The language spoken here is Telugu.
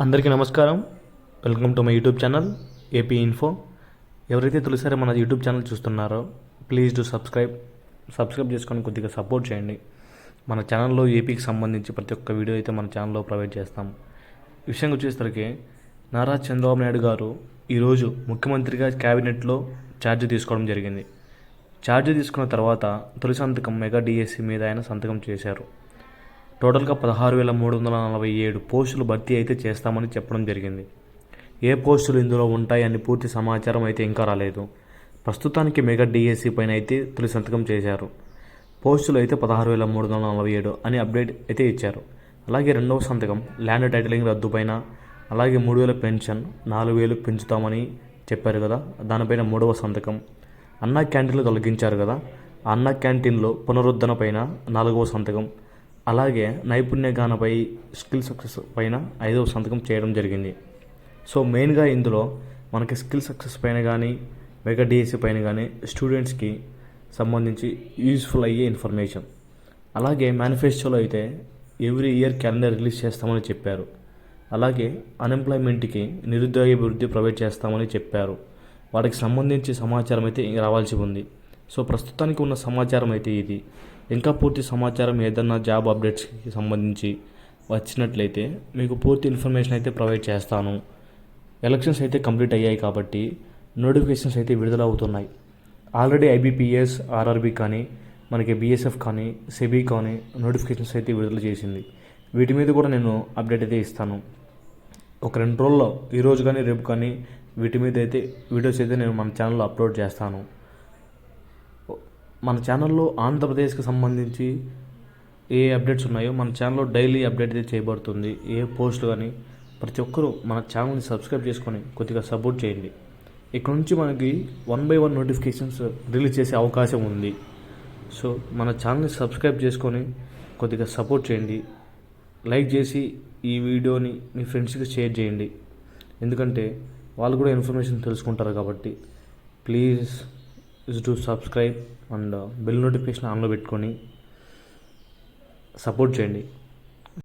అందరికీ నమస్కారం. Welcome to my YouTube channel AP info. ఎవరైతే తొలిసారి మన యూట్యూబ్ ఛానల్ చూస్తున్నారో ప్లీజ్ డు సబ్స్క్రైబ్ చేసుకొని కొద్దిగా సపోర్ట్ చేయండి. మన ఛానల్లో ఏపీకి సంబంధించి ప్రతి ఒక్క వీడియో అయితే మన ఛానల్లో ప్రొవైడ్ చేస్తాం. విషయం వచ్చేసరికి నారా చంద్రబాబు నాయుడు గారు ఈరోజు ముఖ్యమంత్రిగా క్యాబినెట్లో ఛార్జ్ తీసుకోవడం జరిగింది. ఛార్జ్ తీసుకున్న తర్వాత తొలి సంతకం మెగా డిఎస్సి మీద ఆయన సంతకం చేశారు. టోటల్గా 16,347 పోస్టులు భర్తీ అయితే చేస్తామని చెప్పడం జరిగింది. ఏ పోస్టులు ఇందులో ఉంటాయని పూర్తి సమాచారం అయితే ఇంకా రాలేదు. ప్రస్తుతానికి మెగా డిఎస్సి పైన అయితే తొలి సంతకం చేశారు. పోస్టులు అయితే 16,347 అని అప్డేట్ అయితే ఇచ్చారు. అలాగే రెండవ సంతకం ల్యాండ్ టైటిలింగ్ రద్దు పైన, అలాగే 3,000 పెన్షన్ 4,000 పెంచుతామని చెప్పారు కదా, దానిపైన మూడవ సంతకం. అన్నా క్యాంటీన్లు తొలగించారు కదా, ఆ అన్నా క్యాంటీన్లో పునరుద్ధరణ పైన 4వ సంతకం. అలాగే నైపుణ్యగానపై స్కిల్ సక్సెస్ పైన 5వ సంతకం చేయడం జరిగింది. సో మెయిన్గా ఇందులో మనకి స్కిల్ సక్సెస్ పైన కానీ మెగా డిఎస్సి పైన కానీ స్టూడెంట్స్కి సంబంధించి యూజ్ఫుల్ అయ్యే ఇన్ఫర్మేషన్. అలాగే మేనిఫెస్టోలో అయితే ఎవ్రీ ఇయర్ క్యాలెండర్ రిలీజ్ చేస్తామని చెప్పారు. అలాగే అన్ఎంప్లాయ్మెంట్కి నిరుద్యోగ అభివృద్ధి ప్రొవైడ్ చేస్తామని చెప్పారు. వాటికి సంబంధించి సమాచారం అయితే రావాల్సి ఉంది. సో ప్రస్తుతానికి ఉన్న సమాచారం అయితే ఇది. ఇంకా పూర్తి సమాచారం ఏదన్నా జాబ్ అప్డేట్స్కి సంబంధించి వచ్చినట్లయితే మీకు పూర్తి ఇన్ఫర్మేషన్ అయితే ప్రొవైడ్ చేస్తాను. ఎలక్షన్స్ అయితే కంప్లీట్ అయ్యాయి కాబట్టి నోటిఫికేషన్స్ అయితే విడుదల అవుతున్నాయి. ఆల్రెడీ ఐబీపీఎస్, ఆర్ఆర్బీ కానీ, మనకి బీఎస్ఎఫ్ కానీ, సెబీ కానీ నోటిఫికేషన్స్ అయితే విడుదల చేసింది. వీటి మీద కూడా నేను అప్డేట్ అయితే ఇస్తాను. ఒక 2 రోజుల్లో, ఈరోజు కానీ రేపు కానీ వీటి మీద అయితే వీడియోస్ అయితే నేను మన ఛానల్లో అప్లోడ్ చేస్తాను. మన ఛానల్లో ఆంధ్రప్రదేశ్కి సంబంధించి ఏ అప్డేట్స్ ఉన్నాయో మన ఛానల్లో డైలీ అప్డేట్ అయితే చేయబడుతుంది. ఏ పోస్టులు కానీ ప్రతి ఒక్కరూ మన ఛానల్ని సబ్స్క్రైబ్ చేసుకొని కొద్దిగా సపోర్ట్ చేయండి. ఇక్కడ నుంచి మనకి 1 by 1 నోటిఫికేషన్స్ రిలీజ్ చేసే అవకాశం ఉంది. సో మన ఛానల్ని సబ్స్క్రైబ్ చేసుకొని కొద్దిగా సపోర్ట్ చేయండి. లైక్ చేసి ఈ వీడియోని మీ ఫ్రెండ్స్కి షేర్ చేయండి. ఎందుకంటే వాళ్ళు కూడా ఇన్ఫర్మేషన్ తెలుసుకుంటారు కాబట్టి please do subscribe and bell notification ఆన్లో పెట్టుకొని సపోర్ట్ చేయండి.